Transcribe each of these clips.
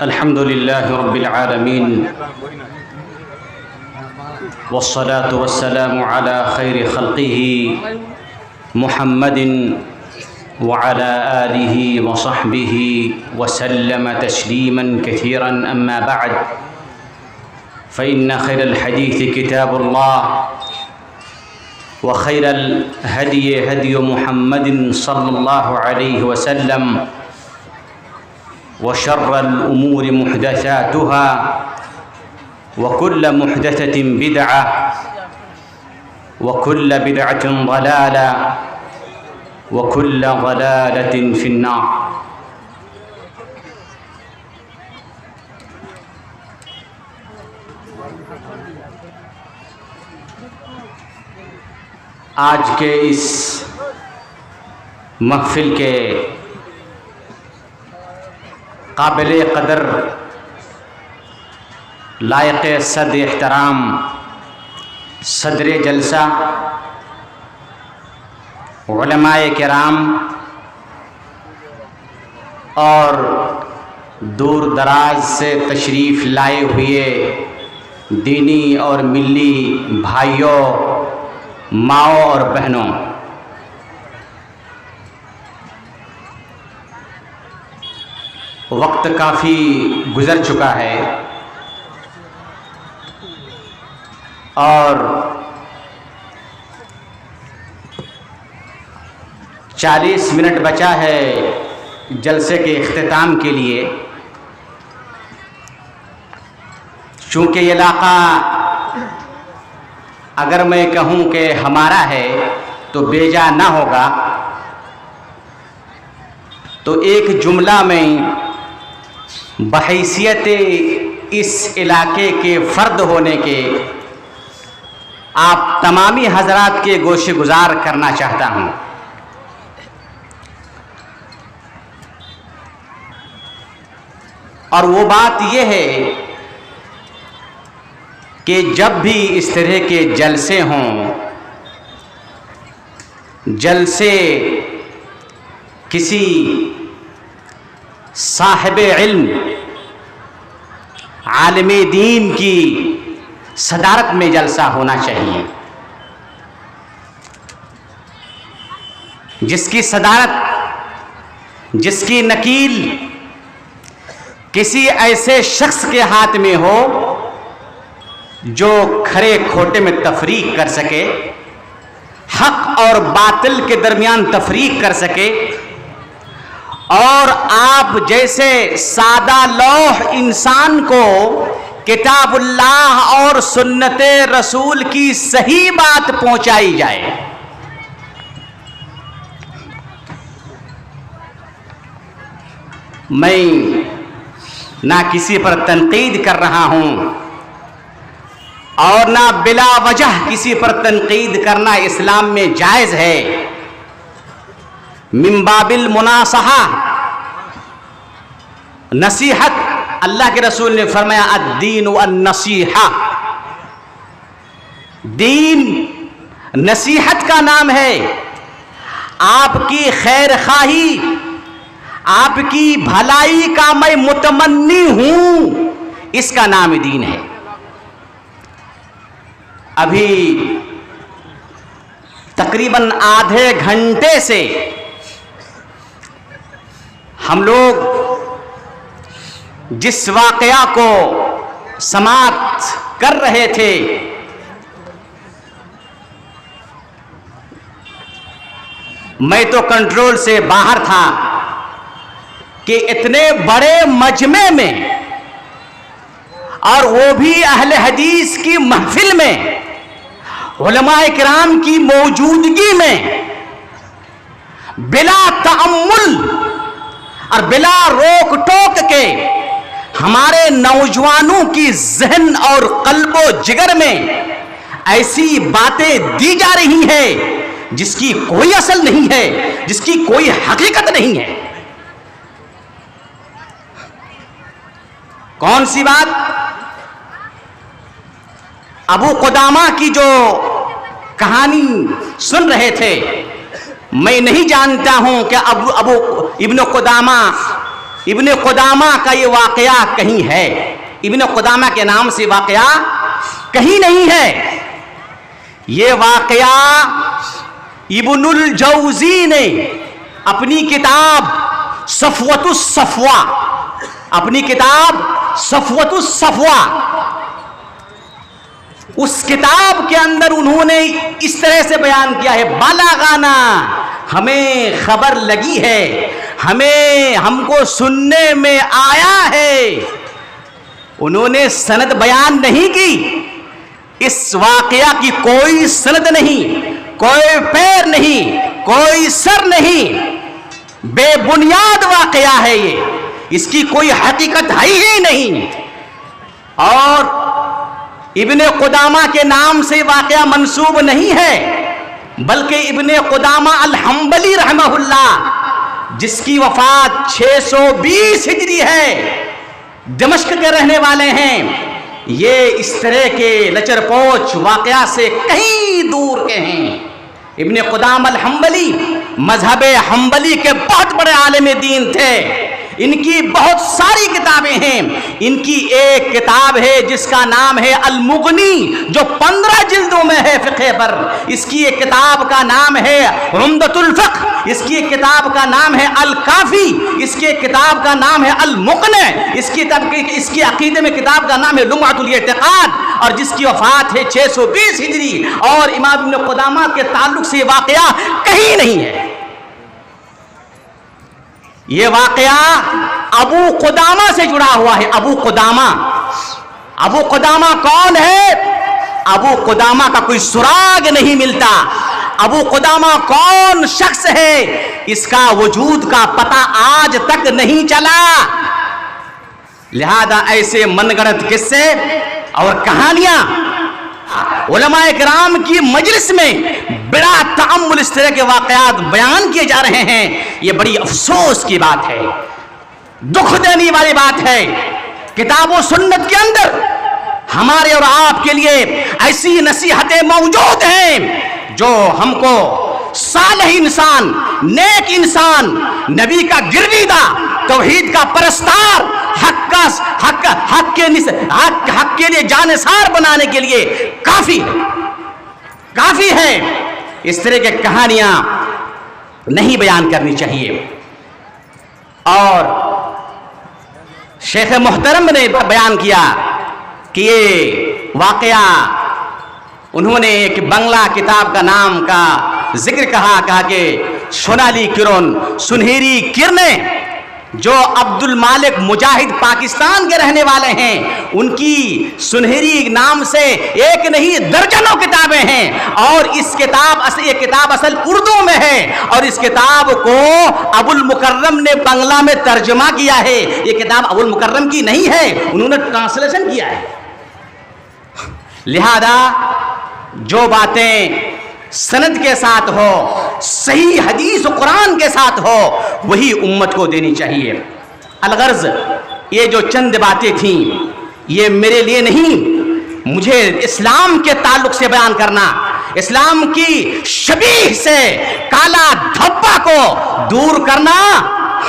الحمد لله رب العالمين والصلاة والسلام على خير خلقه محمد وعلى آله وصحبه وسلم تسليما كثيرا. أما بعد، فإن خير الحديث كتاب الله، وخير الهدي هدي محمد صلى الله عليه وسلم، وشر الأمور محدثاتها، وكل محدثة بدعة، وكل بدعة ضلالة، وكل ضلالة في النار. آج کے اس محفل کے قابل قدر لائق صد احترام صدر جلسہ علماء کرام اور دور دراز سے تشریف لائے ہوئے دینی اور ملی بھائیوں، ماؤں اور بہنوں، وقت کافی گزر چکا ہے اور 40 منٹ بچا ہے جلسے کے اختتام کے لیے. چونکہ یہ علاقہ اگر میں کہوں کہ ہمارا ہے تو بیجا نہ ہوگا، تو ایک جملہ میں بحیثیت اس علاقے کے فرد ہونے کے آپ تمامی حضرات کے گوش گزار کرنا چاہتا ہوں. اور وہ بات یہ ہے کہ جب بھی اس طرح کے جلسے ہوں، جلسے کسی صاحب علم عالم دین کی صدارت میں جلسہ ہونا چاہیے، جس کی صدارت، جس کی نکیل کسی ایسے شخص کے ہاتھ میں ہو جو کھرے کھوٹے میں تفریق کر سکے، حق اور باطل کے درمیان تفریق کر سکے، اور آپ جیسے سادہ لوح انسان کو کتاب اللہ اور سنت رسول کی صحیح بات پہنچائی جائے. میں نہ کسی پر تنقید کر رہا ہوں اور نہ بلا وجہ کسی پر تنقید کرنا اسلام میں جائز ہے. من باب المناصحہ، نصیحت. اللہ کے رسول نے فرمایا الدین والنصیحہ، دین نصیحت کا نام ہے. آپ کی خیر خواہی، آپ کی بھلائی کا میں متمنی ہوں، اس کا نام دین ہے. ابھی تقریباً آدھے گھنٹے سے ہم لوگ جس واقعہ کو سماعت کر رہے تھے، میں تو کنٹرول سے باہر تھا کہ اتنے بڑے مجمع میں اور وہ بھی اہل حدیث کی محفل میں، علماء کرام کی موجودگی میں، بلا تأمل اور بلا روک ٹوک کے ہمارے نوجوانوں کی ذہن اور قلب و جگر میں ایسی باتیں دی جا رہی ہیں جس کی کوئی اصل نہیں ہے، جس کی کوئی حقیقت نہیں ہے. کون سی بات؟ ابو قدامہ کی جو کہانی سن رہے تھے میں نہیں جانتا ہوں کہ ابن قدامہ کا یہ واقعہ کہیں ہے. ابن قدامہ کے نام سے واقعہ کہیں نہیں ہے. یہ واقعہ ابن الجوزی نے اپنی کتاب صفوۃ الصفوہ اس کتاب کے اندر انہوں نے اس طرح سے بیان کیا ہے. بلغنا، ہمیں خبر لگی ہے، ہم کو سننے میں آیا ہے. انہوں نے سند بیان نہیں کی. اس واقعہ کی کوئی سند نہیں، کوئی پیر نہیں، کوئی سر نہیں، بے بنیاد واقعہ ہے یہ. اس کی کوئی حقیقت ہے ہی نہیں. اور ابن قدامہ کے نام سے واقعہ منسوب نہیں ہے، بلکہ ابن قدامہ الحنبلی رحمہ اللہ، جس کی وفات 620 ہجری ہے، دمشق کے رہنے والے ہیں. یہ اس طرح کے لچر پوچ واقعہ سے کہیں دور کے ہیں. ابن قدامہ الحنبلی مذہب حنبلی کے بہت بڑے عالم دین تھے. ان کی بہت ساری کتابیں ہیں. ان کی ایک کتاب ہے جس کا نام ہے المغنی، جو 15 جلدوں میں ہے فقہ پر. اس کی ایک کتاب کا نام ہے عمدۃ الفقہ. اس کی ایک کتاب کا نام ہے الکافی. اس کی ایک کتاب کا نام ہے المقنع. اس کی عقیدے میں کتاب کا نام ہے لمعۃ الاعتقاد، اور جس کی وفات ہے 620 ہجری. اور امام ابن قدامہ کے تعلق سے یہ واقعہ کہیں نہیں ہے. یہ واقعہ ابو قدامہ سے جڑا ہوا ہے. ابو قدامہ کون ہے؟ ابو قدامہ کا کوئی سراغ نہیں ملتا. ابو قدامہ کون شخص ہے؟ اس کا وجود کا پتہ آج تک نہیں چلا. لہذا ایسے من گھڑت قصے اور کہانیاں علماء کرام کی مجلس میں بڑا تأمل اس طرح کے واقعات بیان کیے جا رہے ہیں. یہ بڑی افسوس کی بات ہے، دکھ دینے والی بات ہے. کتاب و سنت کے اندر ہمارے اور آپ کے لیے ایسی نصیحتیں موجود ہیں جو ہم کو صالح انسان، نیک انسان، نبی کا گرویدہ، توحید کا پرستار، حق کے لیے جانثار بنانے کے لیے کافی ہے. اس طرح کے کہانیاں نہیں بیان کرنی چاہیے. اور شیخ محترم نے بیان کیا کہ یہ واقعہ انہوں نے ایک بنگلہ کتاب کا نام کا ذکر کہا کہ سونالی کرن، سنہری کرنیں، جو عبد المالک مجاہد پاکستان کے رہنے والے ہیں، ان کی سنہری نام سے ایک نہیں درجنوں کتابیں ہیں. اور یہ کتاب اصل اردو میں ہے، اور اس کتاب کو ابو المکرم نے بنگلہ میں ترجمہ کیا ہے. یہ کتاب ابو المکرم کی نہیں ہے، انہوں نے ٹرانسلیشن کیا ہے. لہذا جو باتیں سند کے ساتھ ہو، صحیح حدیث و قرآن کے ساتھ ہو، وہی امت کو دینی چاہیے. الغرض یہ جو چند باتیں تھیں یہ میرے لیے نہیں، مجھے اسلام کے تعلق سے بیان کرنا، اسلام کی شبیہ سے کالا دھبا کو دور کرنا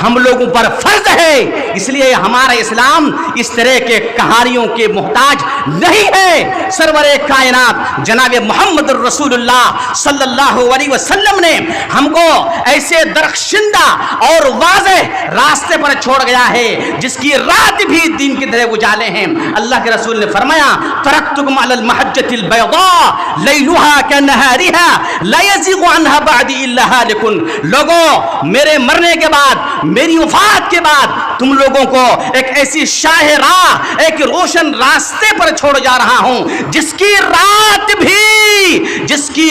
ہم لوگوں پر فرض ہے. اس لیے ہمارا اسلام اس طرح کے کہانیوں کے محتاج نہیں ہے. سرور کائنات جناب محمد الرسول اللہ صلی اللہ علیہ وسلم نے ہم کو ایسے درخشندہ اور واضح راستے پر چھوڑ گیا ہے جس کی رات بھی دین کی طرح اجالے ہیں. اللہ کے رسول نے فرمایا ترکتکم علی المحجۃ البیضاء لیلھا کنہارھا لا یزیغ عنھا بعدی الا ھالک. لوگوں، میرے مرنے کے بعد، میری وفات کے بعد تم لوگوں کو ایک ایسی شاہ راہ، ایک روشن راستے پر چھوڑ جا رہا ہوں جس کی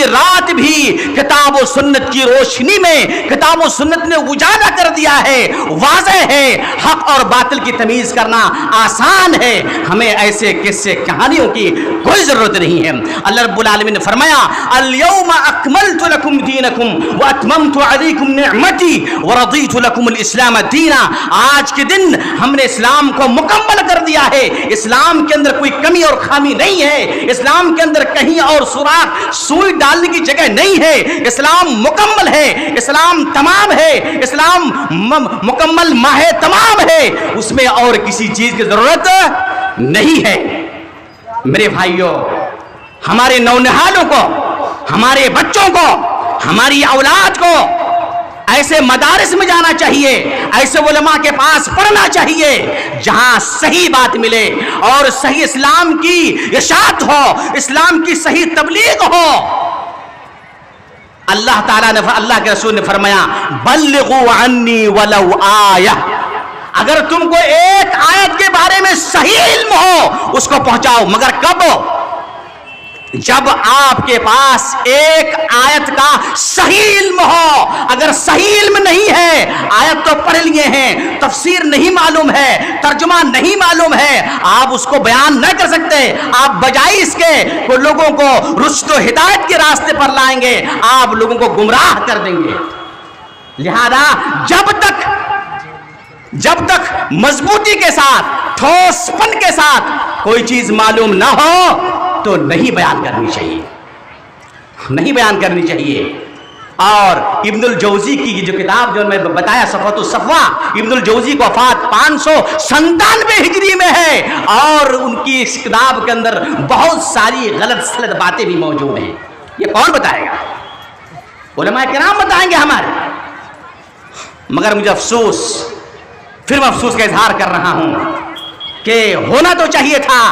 رات بھی کتاب و سنت کی روشنی میں کتاب و سنت نے اجالا کر دیا ہے. واضح ہے، حق اور باطل کی تمیز کرنا آسان ہے. ہمیں ایسے قصے کہانیوں کی کوئی ضرورت نہیں ہے. اللہ رب العالمین نے فرمایا الیوم اکملت لکم دینکم واتممت علیکم نعمتی ورضیت لکم الاسلام دینا. آج کے کے دن ہم نے اسلام کو مکمل کر دیا ہے. اسلام کے اندر کوئی کمی اور خامی نہیں ہے. اسلام کے اندر کہیں اور سوراخ سوئی ڈالنے کی جگہ نہیں ہے. اسلام مکمل ہے. اسلام تمام ہے. اسلام مکمل ماہ تمام ہے. اس میں اور کسی چیز کی ضرورت نہیں ہے. میرے بھائیوں، ہمارے نونہالوں کو، ہمارے بچوں کو، ہماری اولاد کو ایسے مدارس میں جانا چاہیے، ایسے علماء کے پاس پڑھنا چاہیے جہاں صحیح بات ملے اور صحیح اسلام کی اشاعت ہو، اسلام کی صحیح تبلیغ ہو. اللہ تعالیٰ نے، اللہ کے رسول نے فرمایا بلغوا عنی ولو آیہ، اگر تم کو ایک آیت کے بارے میں صحیح علم ہو اس کو پہنچاؤ. مگر کب؟ جب آپ کے پاس ایک آیت کا صحیح علم ہو. اگر صحیح علم نہیں ہے، آیت تو پڑھ لیے ہیں، تفسیر نہیں معلوم ہے، ترجمہ نہیں معلوم ہے، آپ اس کو بیان نہ کر سکتے. آپ بجائے اس کے کہ لوگوں کو رشد و ہدایت کے راستے پر لائیں گے، آپ لوگوں کو گمراہ کر دیں گے. لہذا جب تک مضبوطی کے ساتھ، ٹھوس پن کے ساتھ کوئی چیز معلوم نہ ہو تو نہیں بیان کرنی چاہیے، نہیں بیان کرنی چاہیے. اور ابن الجوزی کی جو کتاب جو میں بتایا صفوۃ الصفوہ، ابن الجوزی کو وفات 597 ہجری میں ہے اور ان کی اس کتاب کے اندر بہت ساری غلط سلط باتیں بھی موجود ہیں. یہ کون بتائے گا؟ علماء کرام بتائیں گے ہمارے. مگر مجھے افسوس، پھر میں افسوس کا اظہار کر رہا ہوں کہ ہونا تو چاہیے تھا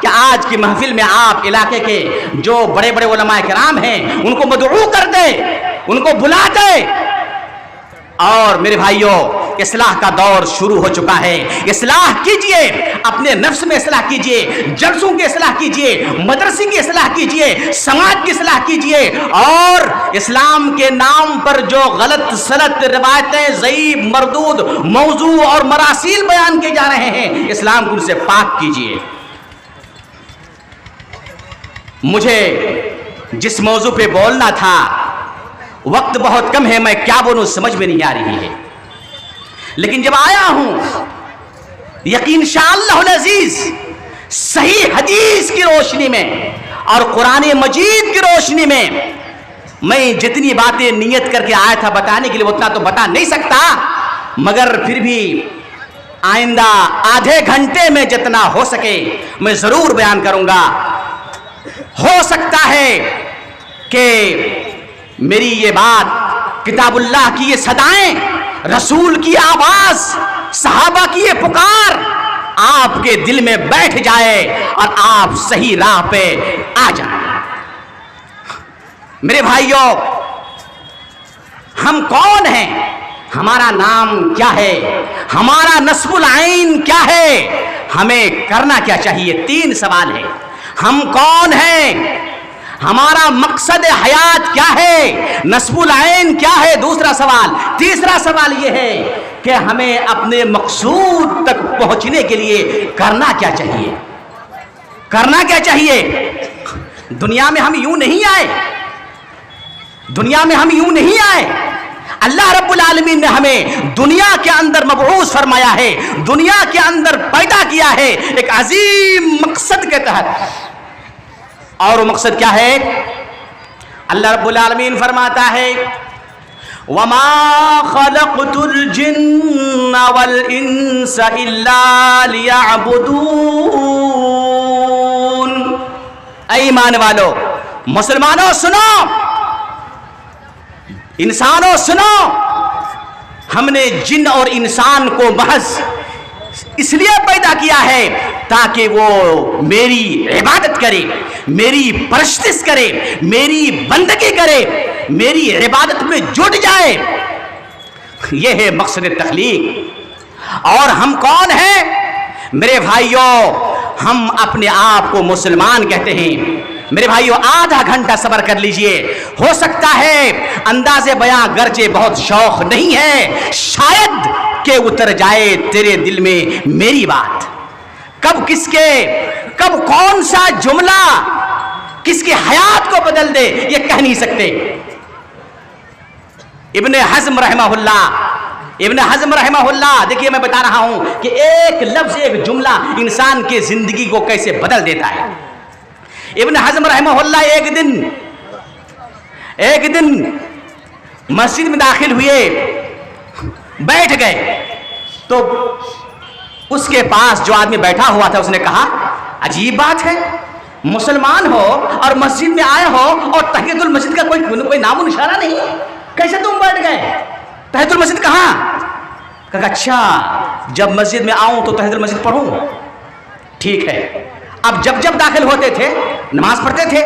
کہ آج کی محفل میں آپ علاقے کے جو بڑے بڑے علماء کرام ہیں ان کو مدعو کر دے، ان کو بلا دے. اور میرے بھائیوں، اصلاح کا دور شروع ہو چکا ہے. اصلاح کیجئے، اپنے نفس میں اصلاح کیجئے، جلسوں کی اصلاح کیجئے، مدرسے کی اصلاح کیجئے، سماج کی اصلاح کیجئے. اور اسلام کے نام پر جو غلط سلط روایتیں، ضعیف، مردود، موضوع اور مراسیل بیان کیے جا رہے ہیں، اسلام کو ان سے پاک کیجئے. مجھے جس موضوع پہ بولنا تھا، وقت بہت کم ہے، میں کیا بولوں سمجھ میں نہیں آ رہی ہے. لیکن جب آیا ہوں، یقین انشاءاللہ العزیز صحیح حدیث کی روشنی میں اور قرآن مجید کی روشنی میں جتنی باتیں نیت کر کے آیا تھا بتانے کے لیے اتنا تو بتا نہیں سکتا، مگر پھر بھی آئندہ آدھے گھنٹے میں جتنا ہو سکے میں ضرور بیان کروں گا. ہو سکتا ہے کہ میری یہ بات، کتاب اللہ کی یہ صدائیں، رسول کی آواز، صحابہ کی یہ پکار آپ کے دل میں بیٹھ جائے اور آپ صحیح راہ پہ آ جائیں. میرے بھائیوں، ہم کون ہیں؟ ہمارا نام کیا ہے؟ ہمارا نسب العین کیا ہے؟ ہمیں کرنا کیا چاہیے؟ 3 سوال ہیں. ہم کون ہیں؟ ہمارا مقصد حیات کیا ہے؟ نسب العین کیا ہے؟ دوسرا سوال. تیسرا سوال یہ ہے کہ ہمیں اپنے مقصود تک پہنچنے کے لیے کرنا کیا چاہیے؟ کرنا کیا چاہیے؟ دنیا میں ہم یوں نہیں آئے، دنیا میں ہم یوں نہیں آئے. اللہ رب العالمین نے ہمیں دنیا کے اندر مبعوث فرمایا ہے، دنیا کے اندر پیدا کیا ہے ایک عظیم مقصد کے تحت. اور وہ مقصد کیا ہے؟ اللہ رب العالمین فرماتا ہے وَمَا خَلَقْتُ الْجِنَّ وَالْإِنسَ إِلَّا لِيَعْبُدُونَ. اے ایمان والو، مسلمانوں سنو، انسانوں سنو، ہم نے جن اور انسان کو محض اس لیے پیدا کیا ہے تاکہ وہ میری عبادت کرے، میری پرستش کرے، میری بندگی کرے، میری عبادت میں جٹ جائے. یہ ہے مقصد تخلیق. اور ہم کون ہیں؟ میرے بھائیوں، ہم اپنے آپ کو مسلمان کہتے ہیں. میرے بھائیوں، آدھا گھنٹہ صبر کر لیجئے. ہو سکتا ہے انداز بیاں گرچہ بہت شوق نہیں ہے، شاید کہ اتر جائے تیرے دل میں میری بات. کب کون سا جملہ کس کی حیات کو بدل دے یہ کہہ نہیں سکتے. ابن حزم رحمہ اللہ ابن حزم رحمہ اللہ، دیکھیے میں بتا رہا ہوں کہ ایک لفظ ایک جملہ انسان کی زندگی کو کیسے بدل دیتا ہے۔ ابن حزم رحمہ اللہ ایک دن مسجد میں داخل ہوئے، بیٹھ گئے، تو اس کے پاس جو آدمی بیٹھا ہوا تھا اس نے کہا عجیب بات ہے، مسلمان ہو اور مسجد میں آئے ہو اور تحیۃ المسجد کا کوئی نام و نشانہ نہیں، کیسے تم بیٹھ گئے؟ تحیۃ المسجد کہاں؟ کہا اچھا جب مسجد میں آؤں تو تحیۃ المسجد پڑھوں، ٹھیک ہے۔ اب جب داخل ہوتے تھے نماز پڑھتے تھے،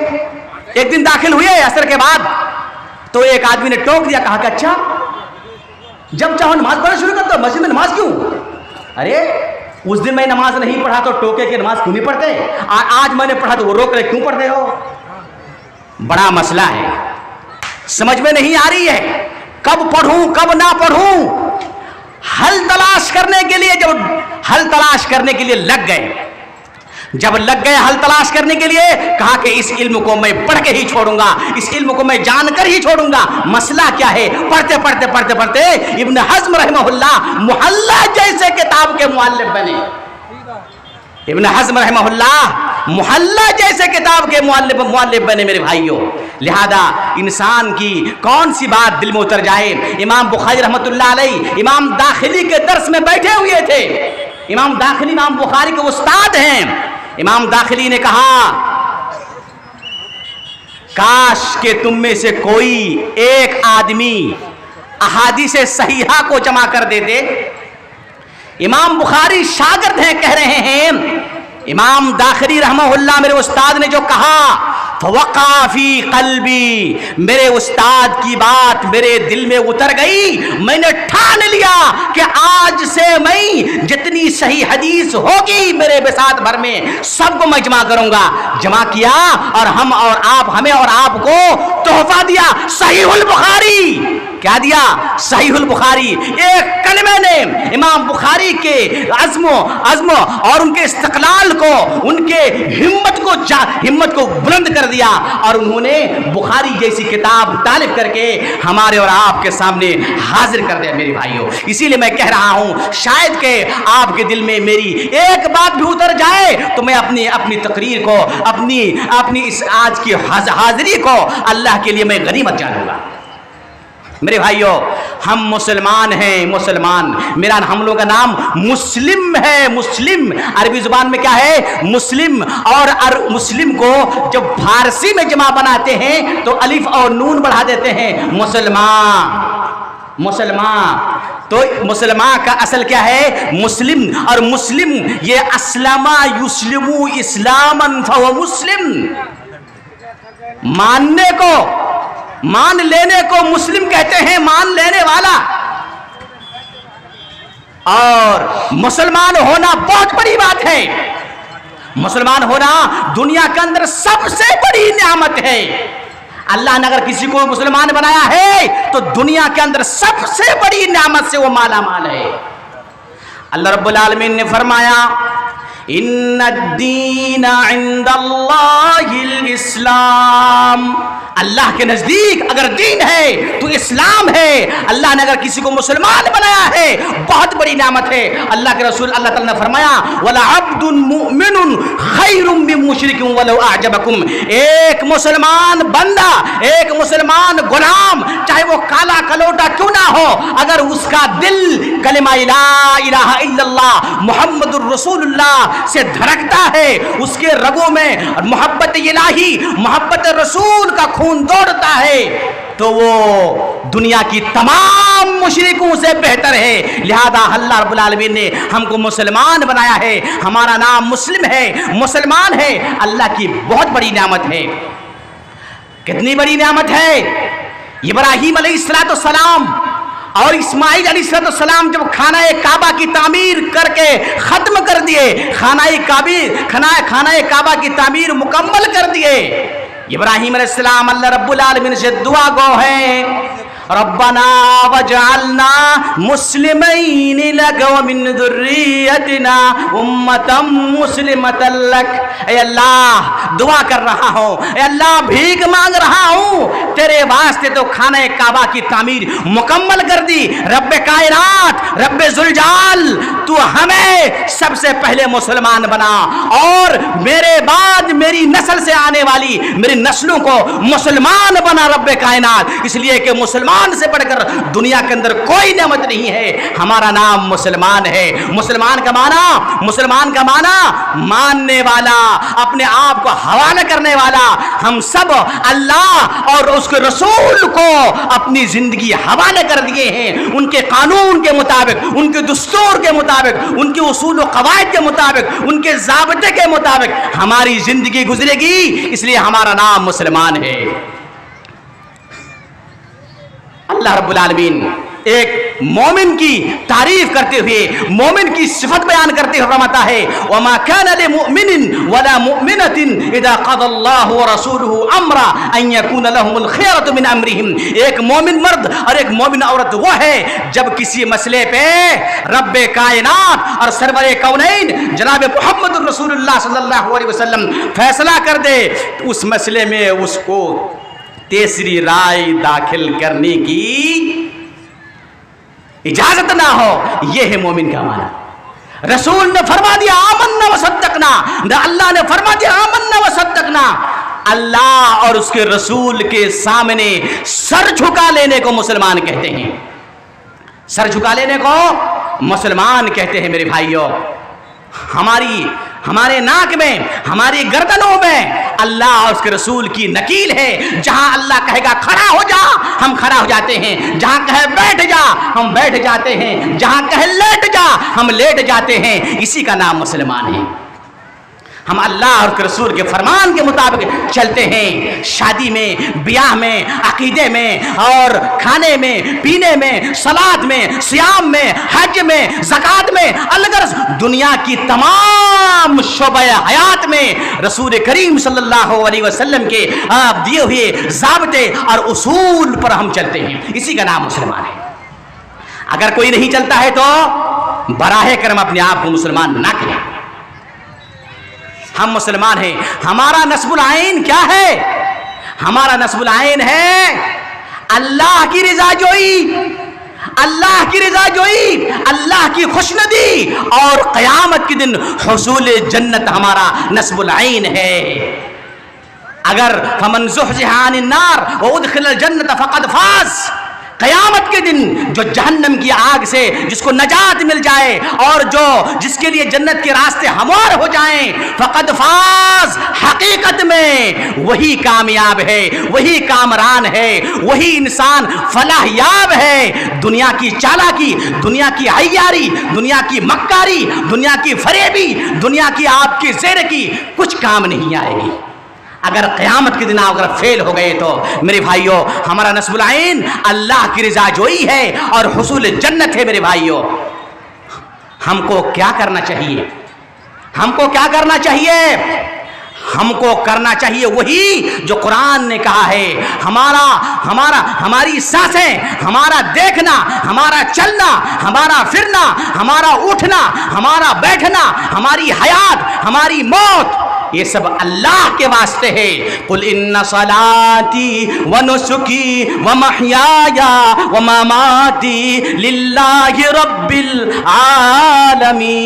ایک دن داخل ہوئے عصر کے بعد تو ایک آدمی نے ٹوک دیا، کہا کہ اچھا جب چاہو نماز پڑھنا شروع کر دو، مسجد میں نماز کیوں؟ ارے اس دن میں نماز نہیں پڑھا تو ٹوکے کہ نماز کیوں نہیں پڑھتے، آج میں نے پڑھا تو وہ روک رہے کیوں پڑھتے ہو؟ بڑا مسئلہ ہے، سمجھ میں نہیں آ رہی ہے کب پڑھوں کب نہ پڑھوں۔ حل تلاش کرنے کے لیے لگ گئے، جب لگ گئے حل تلاش کرنے کے لیے، کہا کہ اس علم کو میں پڑھ کے ہی چھوڑوں گا، اس علم کو میں جان کر ہی چھوڑوں گا۔ مسئلہ کیا ہے؟ پڑھتے ابن حزم رحمہ اللہ محلہ جیسے کتاب کے مؤلف بنے۔ ابن حزم رحمہ اللہ محلہ جیسے کتاب کے مؤلف بنے میرے بھائیوں۔ لہذا انسان کی کون سی بات دل میں اتر جائے۔ امام بخاری رحمۃ اللہ علیہ امام داخلی کے درس میں بیٹھے ہوئے تھے، امام داخلی امام بخاری کے استاد ہیں۔ امام داخلی نے کہا کاش کہ تم میں سے کوئی ایک آدمی احادیث صحیحہ کو جمع کر دیتے۔ امام بخاری شاگرد ہیں، کہہ رہے ہیں امام داخلی رحمہ اللہ میرے استاد نے جو کہا فوقع فی قلبی، میرے استاد کی بات میرے دل میں اتر گئی، میں نے ٹھان لیا کہ آج سے میں جتنی صحیح حدیث ہوگی میرے بساط بھر میں سب کو میں جمع کروں گا۔ جمع کیا اور ہمیں اور آپ کو تحفہ دیا صحیح البخاری۔ کیا دیا؟ صحیح البخاری۔ ایک کلمے نے امام بخاری کے عزم اور ان کے استقلال کو، ان کے ہمت کو بلند کر دیا، اور انہوں نے بخاری جیسی کتاب تالیف کر کے ہمارے اور آپ کے سامنے حاضر کر دیا میرے بھائیوں۔ اسی لیے میں کہہ رہا ہوں شاید کہ آپ کے دل میں میری ایک بات بھی اتر جائے تو میں اپنی تقریر کو، اپنی اس آج کی حاضری کو اللہ کے لیے میں غنیمت جانوں گا۔ میرے بھائیوں ہم مسلمان ہیں، مسلمان، ہم لوگوں کا نام مسلم ہے۔ مسلم عربی زبان میں کیا ہے؟ مسلم، اور مسلم کو جب فارسی میں جمع بناتے ہیں تو الف اور نون بڑھا دیتے ہیں، مسلمان۔ تو مسلمان کا اصل کیا ہے؟ مسلم، اور مسلم یہ اسلمہ یسلمو اسلاما فهو مسلم، مان لینے کو مسلم کہتے ہیں، مان لینے والا۔ اور مسلمان ہونا بہت بڑی بات ہے، مسلمان ہونا دنیا کے اندر سب سے بڑی نعمت ہے۔ اللہ نے اگر کسی کو مسلمان بنایا ہے تو دنیا کے اندر سب سے بڑی نعمت سے وہ مالا مال ہے۔ اللہ رب العالمین نے فرمایا ان الدین عند اللہ الاسلام، اللہ کے نزدیک اگر دین ہے تو اسلام ہے۔ اللہ نے اگر کسی کو مسلمان بنایا ہے بہت بڑی نعمت ہے۔ اللہ کے رسول اللہ تعالیٰ نے فرمایا وَلَعَبْدٌ مُؤْمِنٌ خَيْرٌ مِّن مُشْرِكٍ وَلَوْ أَعْجَبَكُمْ، ایک مسلمان بندہ، ایک مسلمان غلام، چاہے وہ کالا کلوٹا کیوں نہ ہو، اگر اس کا دل کلمہ لا الہ الا اللہ محمد الرسول اللہ سے دھڑکتا ہے، اس کے رگوں میں محبت الہی، محبت رسول کا خون دوڑتا ہے، تو وہ دنیا کی تمام مشرکوں سے بہتر ہے۔ لہذا اللہ رب العالمین نے ہم کو مسلمان بنایا ہے، ہمارا نام مسلم ہے، مسلمان ہے، اللہ کی بہت بڑی نعمت ہے۔ کتنی بڑی نعمت ہے؟ ابراہیم علیہ السلام اور اسماعیل علیہ السلام جب خانہ کعبہ کی تعمیر کر کے ختم کر دیے، خانہ کعبہ کی تعمیر مکمل کر دیے، ابراہیم علیہ السلام اللہ رب العالمین سے دعا گو ہیں ربنا وجعلنا مسلمین لک ومن ذریتنا امتا مسلمتا لک. اے اللہ دعا کر رہا ہوں، اے اللہ بھیک مانگ رہا ہوں، تیرے واسطے تو خانہ کعبہ کی تعمیر مکمل کر دی. رب کائنات، رب ذوالجلال، تو ہمیں سب سے پہلے مسلمان بنا اور میرے بعد میری نسل سے آنے والی میری نسلوں کو مسلمان بنا رب کائنات. اس لیے کہ مسلمان سے بڑھ کر دنیا کے اندر کوئی نعمت نہیں ہے. ہمارا نام مسلمان ہے. مسلمان کا معنی ماننے والا، اپنے آپ کو حوالہ کرنے والا. ہم سب اللہ اور اس کے رسول کو اپنی زندگی حوالے کر دیے ہیں. ان کے قانون کے مطابق، ان کے دستور کے مطابق، ان کے اصول و قواعد کے مطابق، ان کے ضابطے کے مطابق ہماری زندگی گزرے گی. اس لیے ہمارا نام مسلمان ہے. اللہ رب العالمین ایک مومن کی تعریف کرتے ہوئے، مومن کی صفت بیان کرتے ہوئے فرماتا ہے وَمَا كَانَ لِمُؤْمِنٍ وَلَا مُؤْمِنَةٍ إِذَا قَضَى اللَّهُ وَرَسُولُهُ أَمْرًا أَن يَكُونَ لَهُمُ الْخِيَرَةُ مِنْ أَمْرِهِمْ. ایک مومن مرد اور ایک مومن عورت وہ ہے جب کسی مسئلے پہ رب کائنات اور سرور کونین جناب محمد رسول اللہ صلی اللہ علیہ وسلم فیصلہ کر دے، اس مسئلے میں اس کو تیسری رائے داخل کرنے کی اجازت نہ ہو. یہ ہے مومن کا معنی. رسول نے فرما دیا آمنا وصدقنا، اللہ نے فرما دیا آمنا وصدقنا. اللہ اور اس کے رسول کے سامنے سر جھکا لینے کو مسلمان کہتے ہیں. سر جھکا لینے کو مسلمان کہتے ہیں. میرے بھائیوں، ہمارے ناک میں، ہماری گردنوں میں اللہ اور اس کے رسول کی نکیل ہے. جہاں اللہ کہے گا کھڑا ہو جا، ہم کھڑا ہو جاتے ہیں. جہاں کہے بیٹھ جا، ہم بیٹھ جاتے ہیں. جہاں کہے لیٹ جا، ہم لیٹ جاتے ہیں. اسی کا نام مسلمان ہے. ہم اللہ اور رسول کے فرمان کے مطابق چلتے ہیں. شادی میں، بیاہ میں، عقیدے میں اور کھانے میں، پینے میں، صلاۃ میں، صیام میں، حج میں، زکوٰۃ میں، الغرض دنیا کی تمام شعبہ حیات میں رسول کریم صلی اللہ علیہ وسلم کے دیے ہوئے ضابطے اور اصول پر ہم چلتے ہیں. اسی کا نام مسلمان ہے. اگر کوئی نہیں چلتا ہے تو براہ کرم اپنے آپ کو مسلمان نہ کریں. ہم مسلمان ہیں. ہمارا نصب العین کیا ہے؟ ہمارا نصب العین ہے اللہ کی رضا جوئی، اللہ کی رضا جوئی، اللہ کی خوشندی اور قیامت کے دن حصول جنت ہمارا نصب العین ہے. اگر فمن زحزح عن النار وادخل الجنت فقد فاز. قیامت کے دن جو جہنم کی آگ سے جس کو نجات مل جائے اور جس کے لیے جنت کے راستے ہموار ہو جائیں، فقد فاز. حقیقت میں وہی کامیاب ہے، وہی کامران ہے، وہی انسان فلاح یاب ہے. دنیا کی چالاکی، دنیا کی عیاری، دنیا کی مکاری، دنیا کی فریبی، دنیا کی آپ کی زیر کی کچھ کام نہیں آئے گی. اگر قیامت کے دن اگر فیل ہو گئے تو میرے بھائیوں ہمارا نصب العین اللہ کی رضا جوئی ہے اور حصول جنت ہے. میرے بھائیوں ہم کو کیا کرنا چاہیے؟ ہم کو کیا کرنا چاہیے؟ ہم کو کرنا چاہیے وہی جو قرآن نے کہا ہے. ہماری سانسیں، ہمارا دیکھنا، ہمارا چلنا، ہمارا پھرنا، ہمارا اٹھنا، ہمارا بیٹھنا، ہماری حیات، ہماری موت، یہ سب اللہ کے واسطے ہے. قل ان صلاتی ونسکی ومحیای ومماتی للہ رب العالمین.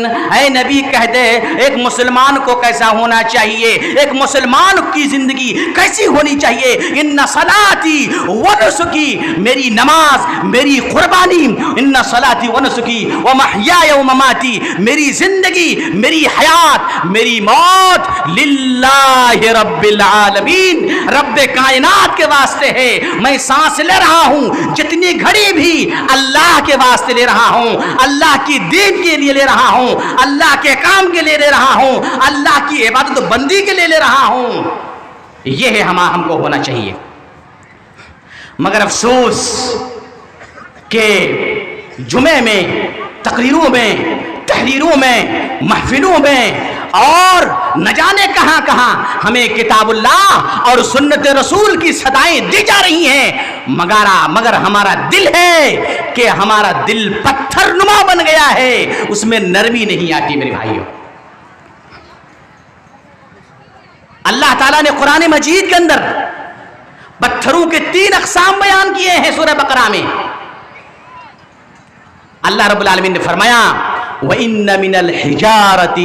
اے نبی کہہ دے ایک مسلمان کو کیسا ہونا چاہیے، ایک مسلمان کی زندگی کیسی ہونی چاہیے. ان صلاتی ونسکی، میری نماز، میری قربانی، ان صلاتی ونسکی ومحیای ومماتی، میری زندگی، میری حیات، میری موت للہ رب العالمین، رب کائنات کے واسطے ہے. میں سانس لے رہا ہوں جتنی گھڑی بھی اللہ کے واسطے لے رہا ہوں، اللہ کی دین کے لیے لے رہا ہوں، اللہ کے کام کے لیے لے رہا ہوں، اللہ کی عبادت و بندی کے لیے لے رہا ہوں. یہ ہے ہم کو ہونا چاہیے. مگر افسوس کہ جمعے میں، تقریروں میں، تحریروں میں، محفلوں میں اور نہ جانے کہاں کہاں ہمیں کتاب اللہ اور سنت رسول کی صدائیں دی جا رہی ہیں، مگر ہمارا دل ہے کہ ہمارا دل پتھر نما بن گیا ہے، اس میں نرمی نہیں آتی میرے بھائیوں۔ اللہ تعالیٰ نے قرآن مجید کے اندر پتھروں کے 3 اقسام بیان کیے ہیں سورہ بقرہ میں۔ اللہ رب العالمین نے فرمایا وَإِنَّ مِنَ الْحِجَارَةِ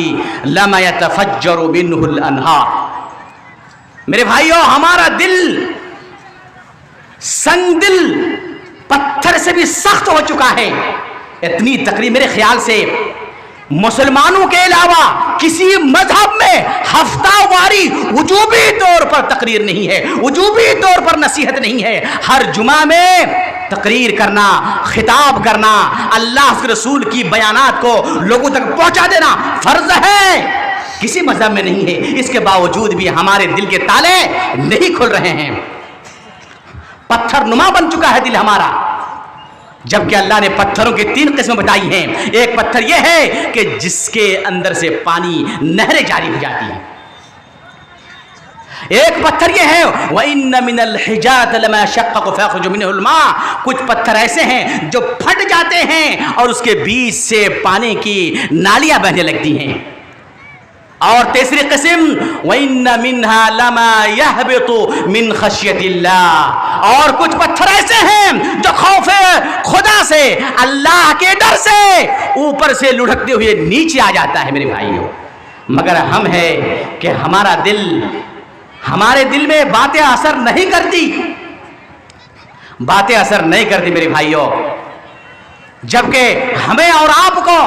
لَمَا يَتَفَجَّرُ مِنْهُ الْأَنْهَارُ۔ میرے بھائیوں، ہمارا دل سنگ دل پتھر سے بھی سخت ہو چکا ہے۔ اتنی تقریر میرے خیال سے مسلمانوں کے علاوہ کسی مذہب میں ہفتہ واری وجوبی طور پر تقریر نہیں ہے، وجوبی طور پر نصیحت نہیں ہے۔ ہر جمعہ میں تقریر کرنا، خطاب کرنا، اللہ کے رسول کی بیانات کو لوگوں تک پہنچا دینا فرض ہے، کسی مذہب میں نہیں ہے۔ اس کے باوجود بھی ہمارے دل کے تالے نہیں کھل رہے ہیں، پتھر نما بن چکا ہے دل ہمارا۔ جبکہ اللہ نے پتھروں کی 3 قسمیں بتائی ہیں۔ ایک پتھر یہ ہے کہ جس کے اندر سے پانی نہریں جاری ہو جاتی ہیں۔ ایک پتھر یہ ہے وَإِنَّ مِنَ الْحِجَارَةِ لَمَا يَشَقَّقُ فَيَخْرُجُ مِنْهُ الْمَاءُ، کچھ پتھر ایسے ہیں جو پھٹ جاتے ہیں اور اس کے بیچ سے پانی کی نالیاں بہنے لگتی ہیں۔ اور تیسری قسم وَإِنَّ مِنْهَا لَمَا يَهْبِطُ مِنْ خَشْيَةِ اللَّهِ، اور کچھ پتھر ایسے ہیں جو خوف خدا سے، اللہ کے ڈر سے اوپر سے لڑھکتے ہوئے نیچے آ جاتا ہے میرے بھائیوں۔ مگر ہم ہے کہ ہمارے دل میں باتیں اثر نہیں کرتی، باتیں اثر نہیں کرتی میرے بھائیوں، جبکہ ہمیں اور آپ کو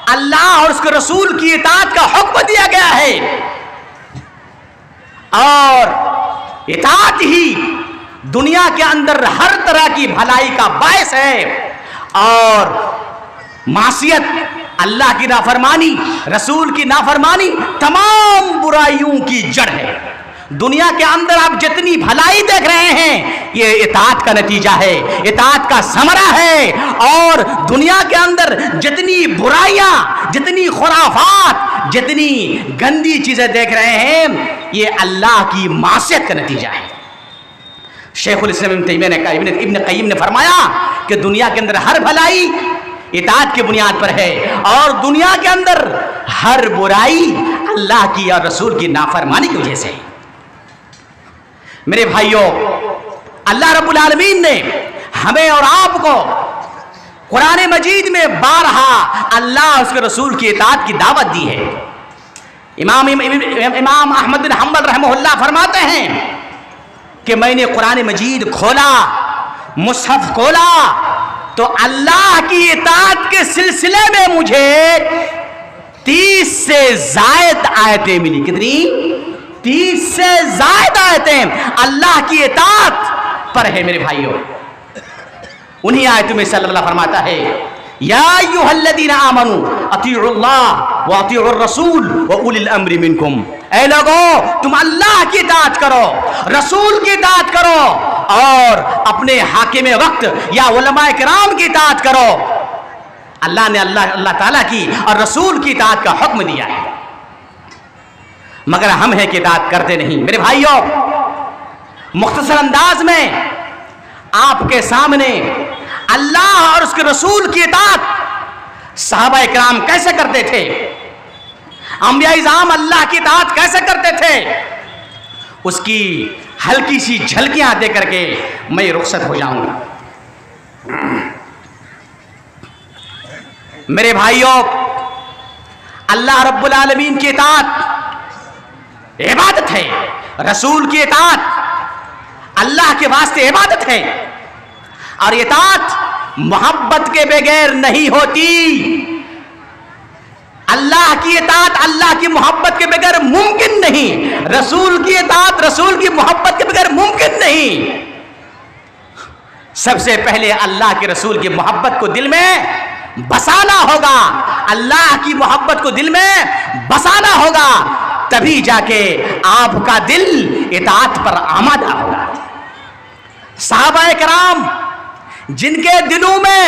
اللہ اور اس کے رسول کی اطاعت کا حکم دیا گیا ہے، اور اطاعت ہی دنیا کے اندر ہر طرح کی بھلائی کا باعث ہے، اور معصیت، اللہ کی نافرمانی، رسول کی نافرمانی تمام برائیوں کی جڑ ہے۔ دنیا کے اندر آپ جتنی بھلائی دیکھ رہے ہیں یہ اطاعت کا نتیجہ ہے، اطاعت کا ثمرہ ہے، اور دنیا کے اندر جتنی برائیاں، جتنی خرافات، جتنی گندی چیزیں دیکھ رہے ہیں یہ اللہ کی معصیت کا نتیجہ ہے۔ شیخ الاسلام ابن قیم نے فرمایا کہ دنیا کے اندر ہر بھلائی اطاعت کی بنیاد پر ہے، اور دنیا کے اندر ہر برائی اللہ کی اور رسول کی نافرمانی کی وجہ سے ہے۔ میرے بھائیوں، اللہ رب العالمین نے ہمیں اور آپ کو قرآن مجید میں بارہا اللہ اور اس کے رسول کی اطاعت کی دعوت دی ہے۔ امام احمد بن حنبل رحمہ اللہ فرماتے ہیں کہ میں نے قرآن مجید کھولا، مصحف کھولا، تو اللہ کی اطاعت کے سلسلے میں مجھے 30 سے زائد آیتیں ملی۔ کتنی؟ 30 سے زائد آیتیں اللہ کی اطاعت پر ہے میرے بھائیوں۔ انہی آیتوں میں صلی اللہ فرماتا ہے یا ایھا الذین آمنوا اطیعوا اللہ واطیعوا الرسول واولی الامر منکم، اے لوگو تم اللہ کی اطاعت کرو، رسول کی اطاعت کرو، اور اپنے حاکم وقت یا علماء کرام کی اطاعت کرو۔ اللہ نے اللہ تعالیٰ کی اور رسول کی اطاعت کا حکم دیا ہے، مگر ہم ہیں کہ اطاعت کرتے نہیں۔ میرے بھائیوں، مختصر انداز میں آپ کے سامنے اللہ اور اس کے رسول کی اطاعت صحابہ کرام کیسے کرتے تھے، انبیاء اعظام اللہ کی اطاعت کیسے کرتے تھے، اس کی ہلکی سی جھلکیاں دے کر کے میں رخصت ہو جاؤں گا۔ میرے بھائیوں، اللہ رب العالمین کی اطاعت عبادت ہے، رسول کی اطاعت اللہ کے واسطے عبادت ہے، اور اطاعت محبت کے بغیر نہیں ہوتی۔ اللہ کی اطاعت اللہ کی محبت کے بغیر ممکن نہیں، رسول کی اطاعت رسول کی محبت کے بغیر ممکن نہیں۔ سب سے پہلے اللہ کے رسول کی محبت کو دل میں بسانا ہوگا، اللہ کی محبت کو دل میں بسانا ہوگا، تبھی جا کے آپ کا دل اطاعت پر آمادہ ہوگا۔ صحابہ کرام جن کے دلوں میں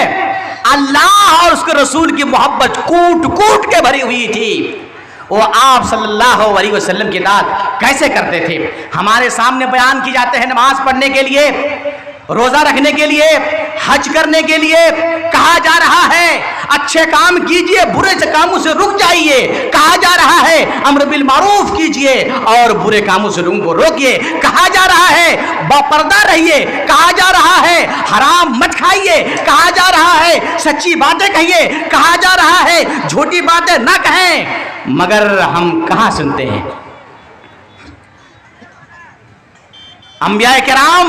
اللہ اور اس کے رسول کی محبت کوٹ کوٹ کے بھری ہوئی تھی، وہ آپ صلی اللہ علیہ وسلم کی اطاعت کیسے کرتے تھے. ہمارے سامنے بیان کی جاتے ہیں نماز پڑھنے کے لیے, روزہ رکھنے کے لیے, حج کرنے کے لیے کہا جا رہا ہے اچھے کام کیجئے, برے کاموں سے رک جائیے. کہا جا رہا ہے امر بالمعروف کیجئے اور برے کاموں سے لوگوں کو روکیے. کہا جا رہا ہے باپردہ رہیے. کہا جا رہا ہے حرام مت کھائیے. کہا جا رہا ہے سچی باتیں کہیے. کہا جا رہا ہے جھوٹی باتیں نہ کہیں. مگر ہم کہاں سنتے ہیں. انبیاء کرام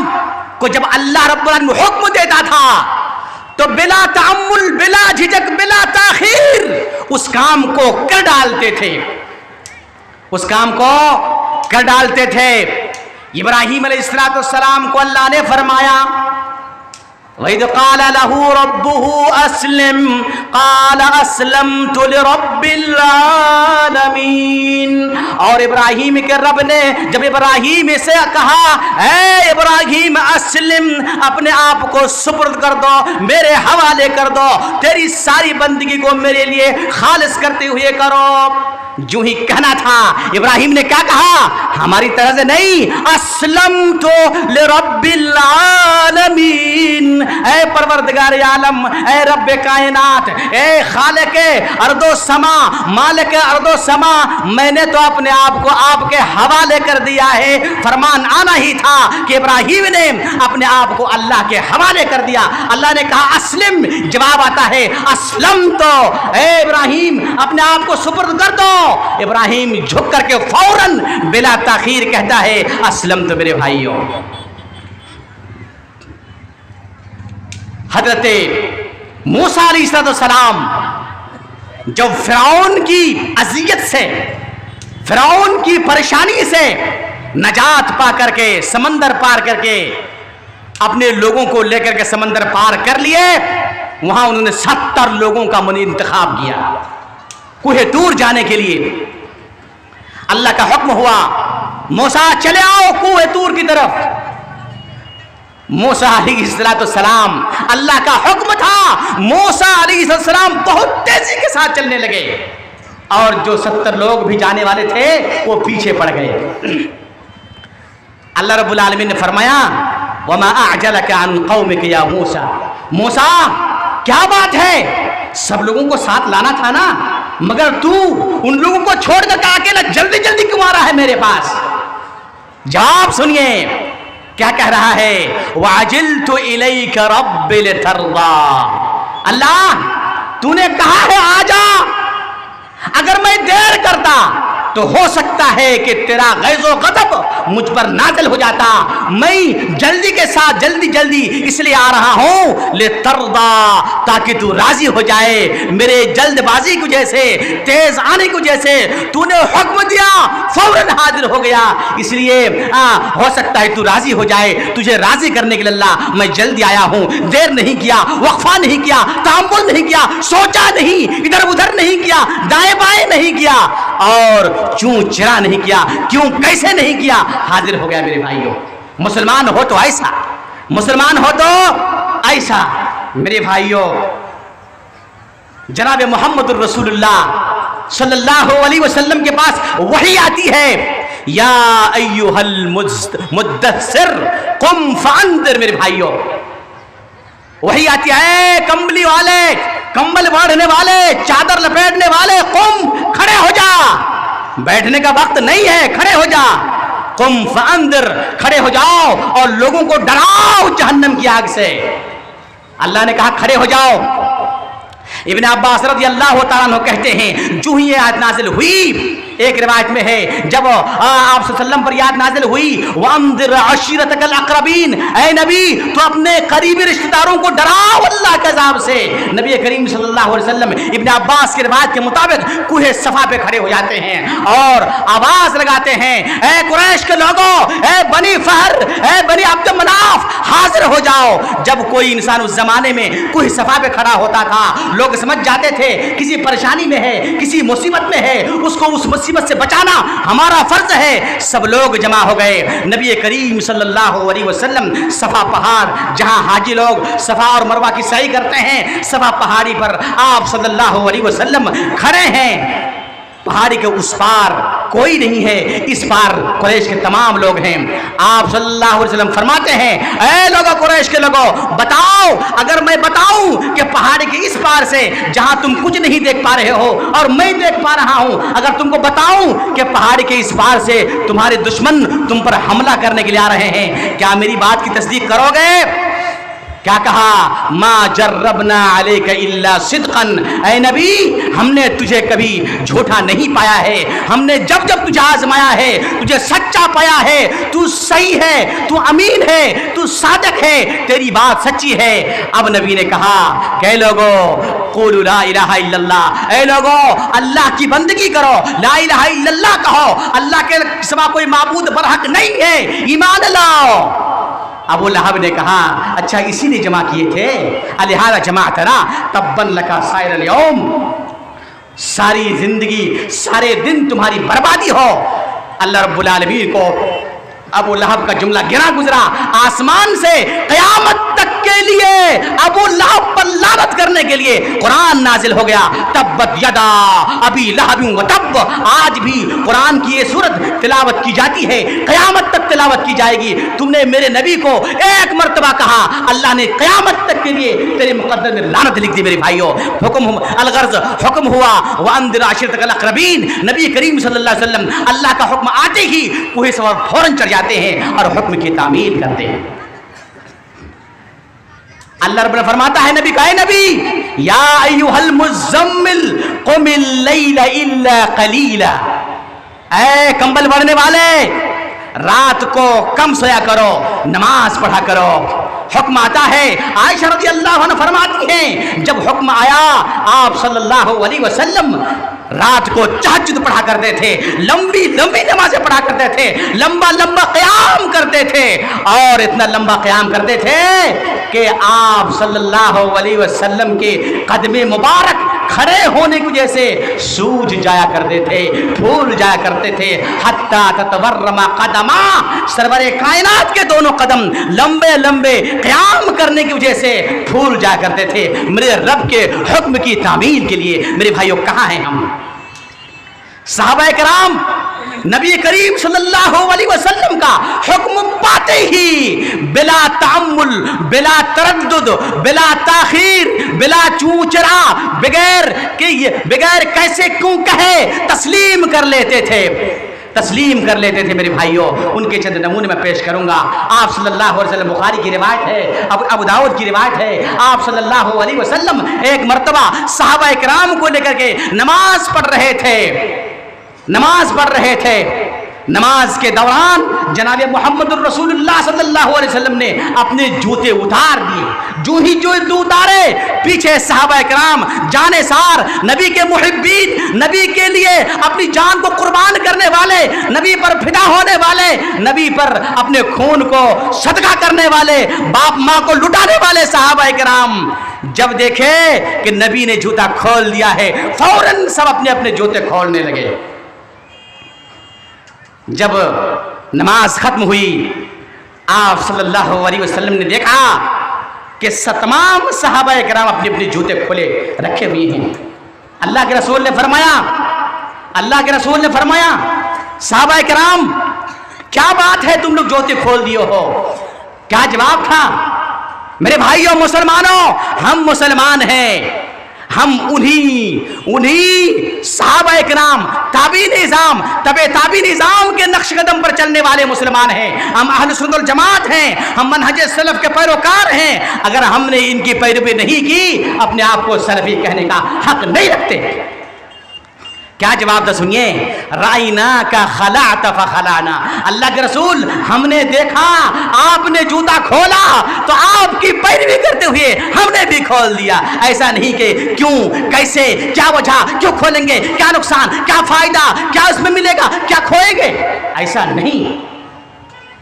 کو جب اللہ رب العالمین حکم دیتا تھا تو بلا تعمل, بلا جھجک, بلا تاخیر اس کام کو کر ڈالتے تھے. اس کام کو کر ڈالتے تھے. ابراہیم علیہ السلام کو اللہ نے فرمایا وَإِذْ قَالَ لَهُ رَبُّهُ أَسْلِمْ قَالَ أَسْلَمْتُ لِرَبِّ الْعَالَمِينَ. اور ابراہیم کے رب نے جب ابراہیم سے کہا اے ابراہیم اسلم, اپنے آپ کو سپرد کر دو, میرے حوالے کر دو, تیری ساری بندگی کو میرے لیے خالص کرتے ہوئے کرو. جو ہی کہنا تھا ابراہیم نے کیا کہا, ہماری طرح سے نہیں, اسلمت لرب العالمین. اے پروردگار عالم, اے رب کائنات, اے خالق ارض و سما, مالک ارض و سما, میں نے تو اپنے آپ کو آپ کے حوالے کر دیا ہے. فرمان آنا ہی تھا کہ ابراہیم نے اپنے آپ کو اللہ کے حوالے کر دیا. اللہ نے کہا اسلم, جواب آتا ہے اسلم تو, اے ابراہیم اپنے آپ کو سپرد کر دو. ابراہیم جھک کر کے فوراً بلا تاخیر کہتا ہے اسلم تو. میرے بھائیوں, حضرت موسیٰ علیہ السلام جب فرعون کی اذیت سے, فرعون کی پریشانی سے نجات پا کر کے, سمندر پار کر کے, اپنے لوگوں کو لے کر کے سمندر پار کر لیے, وہاں انہوں نے 70 لوگوں کا انتخاب کیا کوہ طور جانے کے لیے. اللہ کا حکم ہوا موسیٰ چلے آؤ کوہ طور کی طرف. موسیٰ علیہ السلام, اللہ کا حکم تھا, موسیٰ علیہ السلام بہت تیزی کے ساتھ چلنے لگے اور جو 70 لوگ بھی جانے والے تھے وہ پیچھے پڑ گئے. اللہ رب العالمین نے فرمایا وَمَا أَعْجَلَكَ عَنْ قَوْمِكَ يَا موسیٰ. موسیٰ کیا بات ہے, سب لوگوں کو ساتھ لانا تھا نا, مگر تو ان لوگوں کو چھوڑ کر کے اکیلا جلدی جلدی کیوں آ رہا ہے میرے پاس. جواب سنیے کیا کہہ رہا ہے, وَعَجِلْتُ إِلَيْكَ رَبِّ لِتَرْضَى. اللہ تو نے کہا ہے آ جا, اگر میں دیر کرتا تو ہو سکتا ہے کہ تیرا غیظ و غضب مجھ پر نازل ہو جاتا. میں جلدی کے ساتھ جلدی جلدی اس لیے آ رہا ہوں لِتَرْضَى, تاکہ تو راضی ہو جائے. میرے جلد بازی کو جیسے, تیز آنے کو جیسے تو نے حکم دیا فوراً حاضر ہو گیا, اس لیے ہو سکتا ہے تو راضی ہو جائے. تجھے راضی کرنے کے لیے اللہ میں جلدی آیا ہوں. دیر نہیں کیا, وقفہ نہیں کیا, تامل نہیں کیا, سوچا نہیں, ادھر ادھر نہیں کیا, دائیں بائیں نہیں کیا اور چوں چرا نہیں کیا, کیوں کیسے نہیں کیا, حاضر ہو گیا. میرے بھائیوں, مسلمان ہو تو ایسا, مسلمان ہو تو ایسا. میرے بھائیوں, جناب محمد الرسول اللہ صلی اللہ علیہ وسلم کے پاس وحی آتی ہے یا ایھا المدثر قم فانذر. میرے بھائیوں, وحی آتی ہے کمبلی والے, کمبل باندھنے والے, چادر لپیٹنے والے, قم کھڑے ہو جا, بیٹھنے کا وقت نہیں ہے, کھڑے ہو جا. قم فانذر, کھڑے ہو جاؤ اور لوگوں کو ڈراؤ جہنم کی آگ سے. اللہ نے کہا کھڑے ہو جاؤ. ابن عباس رضی اللہ تعالیٰ عنہ کہتے ہیں جو ہی یہ آیت نازل ہوئی, ایک روایت میں ہے جب آپ صلی اللہ علیہ وسلم پر یاد نازل ہوئی وَأَنذِرْ عَشِيرَتَكَ الْأَقْرَبِينَ, اے نبی تو اپنے قریبی رشتہ داروں کو ڈراؤ اللہ کے عذاب سے. نبی کریم صلی اللہ علیہ وسلم ابن عباس کی روایت کے مطابق کوہ صفا پہ کھڑے ہو جاتے ہیں اور آواز لگاتے ہیں اے قریش کے لوگوں, اے بنی فہر, اے بنی عبد مناف, حاضر ہو جاؤ. جب کوئی انسان اس زمانے میں کوہ صفا پہ کھڑا ہوتا تھا لوگ سمجھ جاتے تھے کسی پریشانی میں ہے, کسی مصیبت میں ہے, اس کو اس مصیبت سے بچانا ہمارا فرض ہے. سب لوگ جمع ہو گئے. نبی کریم صلی اللہ علیہ وسلم صفا پہاڑ جہاں حاجی لوگ صفا اور مروہ کی سعی کرتے ہیں, صفا پہاڑی پر آپ صلی اللہ علیہ وسلم کھڑے ہیں. پہاڑی کے اس پار کوئی نہیں ہے، اس پار قریش کے تمام لوگ ہیں۔ آپ صلی اللہ علیہ وسلم فرماتے ہیں اے لوگوں قریش کے لوگوں، بتاؤ اگر میں بتاؤں کہ پہاڑی کے اس پار سے جہاں تم کچھ نہیں دیکھ پا رہے ہو اور میں دیکھ پا رہا ہوں، اگر تم کو بتاؤں کہ پہاڑی کے اس پار سے تمہارے دشمن تم پر حملہ کرنے کے لیے آ رہے ہیں، کیا میری بات کی تصدیق کرو گے؟ کیا کہا؟ ما جربنا علیک الا صدقا، اے نبی ہم نے تجھے کبھی جھوٹا نہیں پایا ہے، ہم نے جب جب تجھے آزمایا ہے تجھے سچا پایا ہے، تو صحیح ہے، تو امین ہے، تو صادق ہے، تیری بات سچی ہے۔ اب نبی نے کہا کہ لوگو قولوا لا الہ الا اللہ، اے لوگو اللہ کی بندگی کرو، لا الہ الا اللہ کہو، اللہ کے سوا کوئی معبود برحق نہیں ہے، ایمان لاؤ۔ ابو لہب نے کہا اچھا اسی نے جمع کیے تھے، الہذا جماعتنا تبا لک سائر اليوم، ساری زندگی سارے دن تمہاری بربادی ہو۔ اللہ رب العالمین کو ابو لہب کا جملہ گرا گزرا، آسمان سے قیامت تک کے لیے ابو لہب پر لعنت کرنے کے لیے قرآن نازل ہو گیا، تبت یدا ابی لہب و تب۔ آج بھی قرآن کی یہ سورت تلاوت کی جاتی ہے، قیامت تک تلاوت کی جائے گی۔ تم نے میرے نبی کو ایک مرتبہ کہا، اللہ نے قیامت تک کے لیے تیرے مقدر میں لعنت لکھ دی۔ میرے بھائیو حکم الغرض حکم ہوا وانذر عشیرتک الاقربین، نبی کریم صلی اللہ علیہ وسلم اللہ کا حکم آتے ہی کوہ صور فوراً چڑھ جاتے ہیں اور حکم کی تعمیل کرتے ہیں۔ اللہ رب نے فرماتا ہے نبی کا، اے نبی یا ایھا المزمل قم اللیل الا قلیلا، اے کمبل بڑھنے والے رات کو کم سویا کرو، نماز پڑھا کرو۔ حکم آتا ہے، عائشہ رضی اللہ عنہ فرماتی ہیں جب حکم آیا آپ صلی اللہ علیہ وسلم رات کو تہجد پڑھا کرتے تھے، لمبی لمبی نمازیں پڑھا کرتے تھے، لمبا لمبا قیام کرتے تھے، اور اتنا لمبا قیام کرتے تھے کہ آپ صلی اللہ علیہ وسلم کے قدم مبارک کھڑے ہونے کی وجہ سے سوج جایا کرتے تھے، پھول جایا کرتے تھے، حتی تتورم قدما، سرور کائنات کے دونوں قدم لمبے لمبے قیام کرنے کی وجہ سے پھول جایا کرتے تھے میرے رب کے حکم کی تعمیل کے لیے۔ میرے بھائیوں کہاں ہیں ہم؟ صحابہ کرام نبی کریم صلی اللہ علیہ وسلم کا حکم پاتے ہی بلا تعمل، بلا تردد، بلا تاخیر، بلا چوچرا، بغیر کیسے کیوں کہے تسلیم کر لیتے تھے، تسلیم کر لیتے تھے۔ میرے بھائیوں ان کے چند نمونے میں پیش کروں گا۔ آپ صلی اللہ علیہ وسلم، بخاری کی روایت ہے، ابو داؤد کی روایت ہے، آپ صلی اللہ علیہ وسلم ایک مرتبہ صحابہ کرام کو لے کر کے نماز پڑھ رہے تھے، نماز کے دوران جناب محمد الرسول اللہ صلی اللہ علیہ وسلم نے اپنے جوتے اتار دیے، جو ہی جوتے اتارے پیچھے صحابہ کرام جانے سار نبی کے محبین، نبی کے لیے اپنی جان کو قربان کرنے والے، نبی پر فدا ہونے والے، نبی پر اپنے خون کو صدقہ کرنے والے، باپ ماں کو لٹانے والے صحابہ کرام جب دیکھے کہ نبی نے جوتا کھول دیا ہے فوراً سب اپنے اپنے جوتے کھولنے لگے۔ جب نماز ختم ہوئی آپ صلی اللہ علیہ وسلم نے دیکھا کہ تمام صحابہ کرام اپنے اپنے جوتے کھولے رکھے ہوئے ہیں۔ اللہ کے رسول نے فرمایا صحابہ کرام کیا بات ہے تم لوگ جوتے کھول دیے ہو؟ کیا جواب تھا؟ میرے بھائیوں مسلمانوں، ہم مسلمان ہیں، ہم انہی صحابہ کرام تابعی نظام کے نقش قدم پر چلنے والے مسلمان ہیں، ہم اہل سنت والجماعت ہیں، ہم منہج سلف کے پیروکار ہیں۔ اگر ہم نے ان کی پیروی نہیں کی اپنے آپ کو سلفی کہنے کا حق نہیں رکھتے۔ کیا جواب تھا سنیے، رائنا کا خلعت فخلانا، اللہ کے رسول ہم نے دیکھا آپ نے جوتا کھولا تو آپ کی پیروی کرتے ہوئے ہم نے بھی کھول دیا۔ ایسا نہیں کہ کیوں، کیسے، کیا وجہ، کیوں کھولیں گے، کیا نقصان، کیا فائدہ، کیا اس میں ملے گا، کیا کھوئیں گے، ایسا نہیں،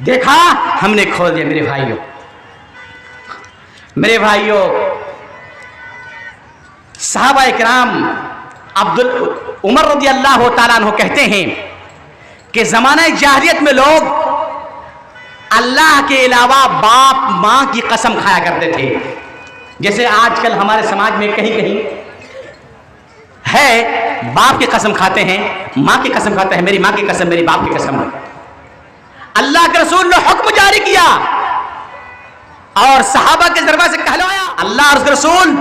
دیکھا ہم نے کھول دیا۔ میرے بھائیوں صحابہ کرام عمر رضی اللہ تعالیٰ عنہ کہتے ہیں کہ زمانہ جاہلیت میں لوگ اللہ کے علاوہ باپ ماں کی قسم کھایا کرتے تھے، جیسے آج کل ہمارے سماج میں کہیں کہیں ہے باپ کی قسم کھاتے ہیں، ماں کی قسم کھاتے ہیں، میری ماں کی قسم، میری باپ کی قسم. اللہ کے رسول نے حکم جاری کیا اور صحابہ کے ذریعے سے کہلوایا، اللہ اور اس کے رسول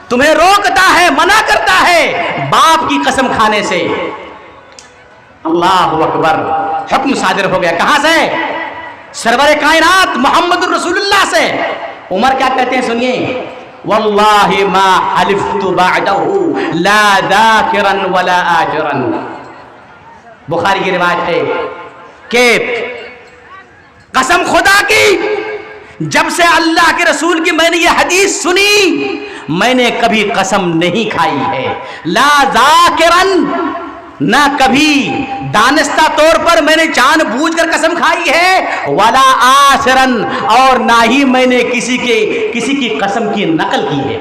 تمہیں روکتا ہے، منع کرتا ہے باپ کی قسم کھانے سے. اللہ اکبر. حکم صادر ہو گیا. کہاں سے؟ سرور کائنات محمد الرسول اللہ سے. عمر کیا کہتے ہیں سنیے، واللہ ما حلفت بعدہ لا ذاکرا ولا آجرا. بخاری کی روایت ہے کہ قسم خدا کی، جب سے اللہ کے رسول کی میں نے یہ حدیث سنی میں نے کبھی قسم نہیں کھائی ہے، لا ذاکرن، نہ کبھی دانستہ طور پر میں نے جان بوجھ کر قسم کھائی ہے، ولا آشرن، اور نہ ہی میں نے کسی کی قسم کی نقل کی ہے.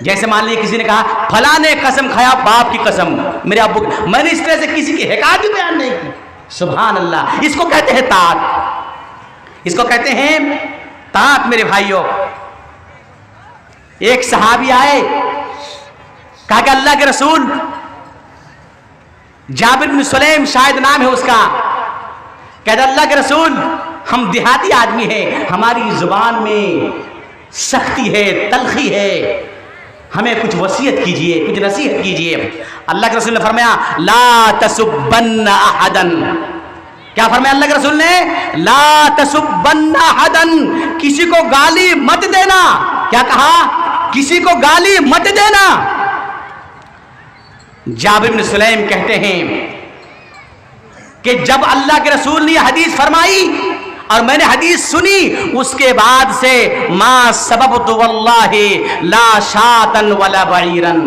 جیسے مان لیجیے کسی نے کہا فلاں نے قسم کھایا باپ کی قسم میرے ابو کی، میں نے اس طرح سے کسی کی حکایت بھی بیان نہیں کی. سبحان اللہ. اس کو کہتے ہیں طاعت، اس کو کہتے ہیں طاعت. میرے بھائیوں، ایک صحابی آئے، کہا کہ اللہ کے رسول، جابر بن سلیم شاید نام ہے اس کا، کہتا اللہ کے رسول ہم دیہاتی آدمی ہیں، ہماری زبان میں سختی ہے، تلخی ہے، ہمیں کچھ وصیت کیجئے، کچھ نصیحت کیجئے. اللہ کے رسول نے فرمایا لا تسبن احدا. کیا فرمایا اللہ کے رسول نے؟ لا تسبن احدا، کسی کو گالی مت دینا. کیا کہا؟ کسی کو گالی مت دینا. جابر بن سلیم کہتے ہیں کہ جب اللہ کے رسول نے حدیث فرمائی اور میں نے حدیث سنی، اس کے بعد سے ما سببت واللہ لا شاتن ولا بعیرن.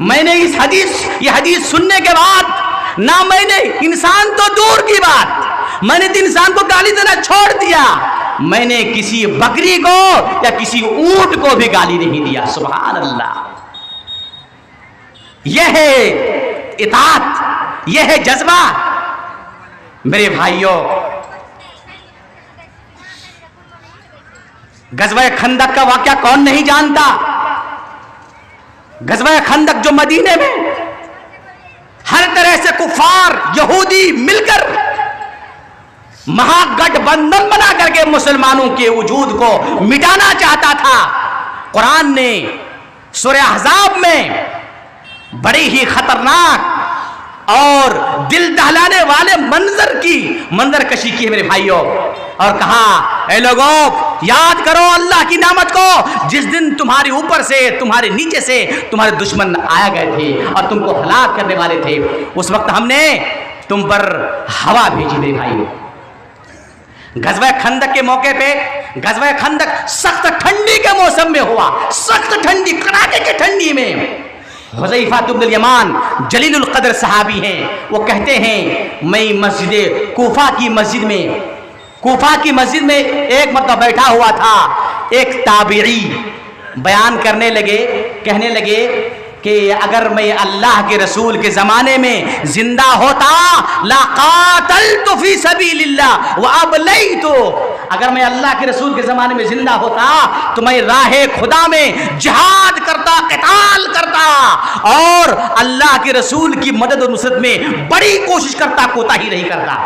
میں نے یہ حدیث سننے کے بعد نہ میں نے انسان تو دور کی بات، میں نے انسان کو گالی دینا چھوڑ دیا، میں نے کسی بکری کو یا کسی اونٹ کو بھی گالی نہیں دیا. سبحان اللہ. یہ ہے اطاعت، یہ ہے جذبہ. میرے بھائیوں، غزوہ خندق کا واقعہ کون نہیں جانتا؟ غزوہ خندق جو مدینے میں ہر طرح سے کفار یہودی مل کر مہا گٹھ بندھن بنا کر کے مسلمانوں کے وجود کو مٹانا چاہتا تھا. قرآن نے سورہ احزاب میں بڑی ہی خطرناک اور دل دہلانے والے منظر کشی کی ہے میرے بھائیوں، اور کہا اے لوگوں یاد کرو اللہ کی نعمت کو جس دن تمہارے اوپر سے، تمہارے نیچے سے تمہارے دشمن آیا گئے تھے اور تم کو ہلاک کرنے والے تھے. اس وقت ہم نے تم پر ہوا بھیجی میرے بھائیوں. غزوہ خندق کے موقع پہ، غزوہ خندق سخت ٹھنڈی کے موسم میں ہوا، سخت ٹھنڈی، کڑاکے کی ٹھنڈی میں. حذیفہ بن الیمان جلیل القدر صحابی ہیں، وہ کہتے ہیں میں مسجد کوفہ کی مسجد میں ایک مرتبہ بیٹھا ہوا تھا. ایک تابعی بیان کرنے لگے، کہنے لگے کہ اگر میں اللہ کے رسول کے زمانے میں زندہ ہوتا لقاتلت فی سبیل اللہ وابلیت، اگر میں اللہ کے رسول کے زمانے میں زندہ ہوتا تو میں راہ خدا میں جہاد کرتا، قتال کرتا اور اللہ کے رسول کی مدد و نصرت میں بڑی کوشش کرتا، کوتاہی نہیں کرتا.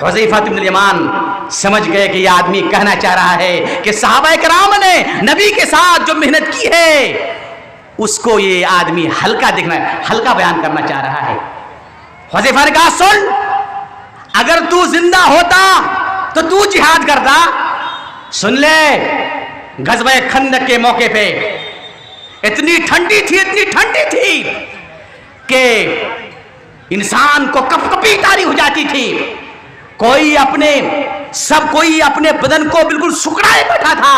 حذیفہ بن الیمان سمجھ گئے کہ یہ آدمی کہنا چاہ رہا ہے کہ صحابہ کرام نے نبی کے ساتھ جو محنت کی ہے اس کو یہ آدمی ہلکا بیان کرنا چاہ رہا ہے. حذیفہ نے کہا سن، اگر تو زندہ ہوتا تو تو جہاد کرتا. سن لے، غزوہ خندق کے موقع پہ اتنی ٹھنڈی تھی کہ انسان کو کپکپی طاری ہو جاتی تھی. کوئی اپنے بدن کو بالکل سکڑائے بیٹھا تھا.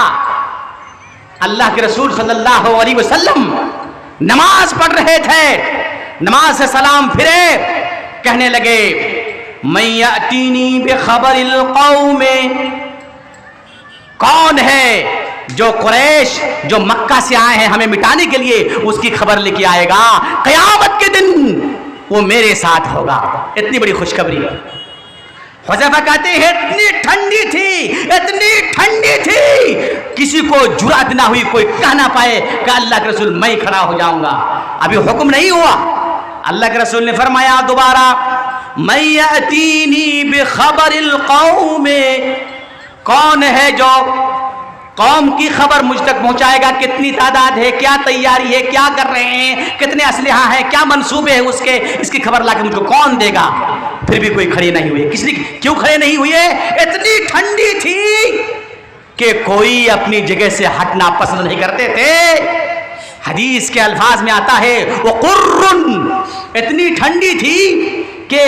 اللہ کے رسول صلی اللہ علیہ وسلم نماز پڑھ رہے تھے، نماز سے سلام پھرے، کہنے لگے من یأتینی بخبر القوم، کون ہے جو قریش جو مکہ سے آئے ہیں ہمیں مٹانے کے لیے، اس کی خبر لے کے آئے گا، قیامت کے دن وہ میرے ساتھ ہوگا. اتنی بڑی خوشخبری. حذیفہ کہتے ہیں اتنی ٹھنڈی تھی کسی کو جرأت نہ ہوئی کوئی کہہ نہ پائے کہ اللہ کے رسول میں کھڑا ہو جاؤں گا. ابھی حکم نہیں ہوا. اللہ کے رسول نے فرمایا دوبارہ من یأتینی بخبر القوم، کون ہے جو قوم کی خبر مجھ تک پہنچائے گا، کتنی تعداد ہے، کیا تیاری ہے، کیا کر رہے ہیں، کتنے اسلحہ ہیں، کیا منصوبے ہیں اس کی خبر لا کے مجھ کو کون دے گا. پھر بھی کوئی کھڑے نہیں ہوئے. کس لیے کیوں کھڑے نہیں ہوئے؟ اتنی ٹھنڈی تھی کہ کوئی اپنی جگہ سے ہٹنا پسند نہیں کرتے تھے. حدیث کے الفاظ میں آتا ہے وَقُرٌ، اتنی ٹھنڈی تھی کہ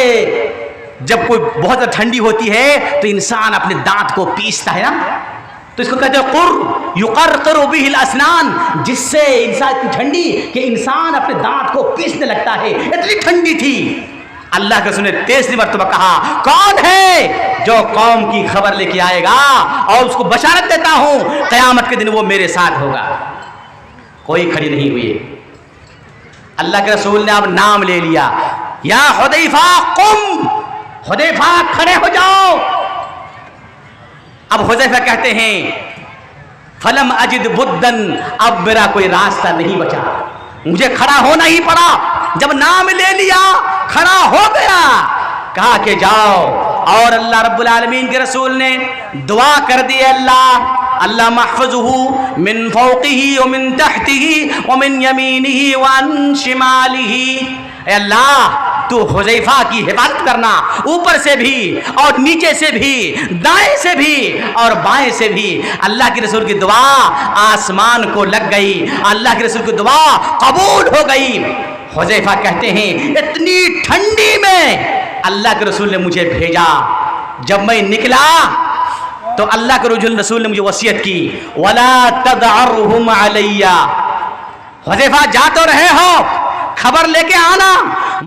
جب کوئی بہت زیادہ ٹھنڈی ہوتی ہے تو انسان اپنے دانت کو پیستا ہے نا، تو اس کو کہتے ہیں قر یقرقر بہ الاسنان، جس سے انسان اتنی ٹھنڈی کہ انسان اپنے دانت کو پیسنے لگتا ہے. اتنی ٹھنڈی تھی. اللہ کے رسول نے تیسری مرتبہ کہا کون ہے جو قوم کی خبر لے کے آئے گا اور اس کو بشارت دیتا ہوں قیامت کے دن وہ میرے ساتھ ہوگا. کوئی کھڑی نہیں ہوئی. اللہ کے رسول نے اب نام لے لیا، یا حذیفہ قم، حذیفہ کھڑے ہو جاؤ. اب حذیفہ کہتے ہیں فلم اجد بدن، اب میرا کوئی راستہ نہیں بچا، مجھے کھڑا ہونا ہی پڑا. جب نام لے لیا کھڑا ہو گیا. کہا کہ جاؤ. اور اللہ رب العالمین کے رسول نے دعا کر دی، اللہ محفظہ من فوقہ ومن تحتہ ومن یمینہ وعن شمالہ. اے اللہ تو حذیفہ کی حفاظت کرنا، اوپر سے بھی اور نیچے سے بھی، دائیں سے بھی اور بائیں سے بھی. اللہ کے رسول کی دعا آسمان کو لگ گئی، اللہ کے رسول کی دعا قبول ہو گئی. حذیفہ کہتے ہیں اتنی ٹھنڈی میں اللہ کے رسول نے مجھے بھیجا. جب میں نکلا تو اللہ کے رسول نے مجھے وصیت کی وَلَا تَدْعَرْهُمْ عَلَيَّ، حذیفہ جا تو رہے ہو، خبر لے کے آنا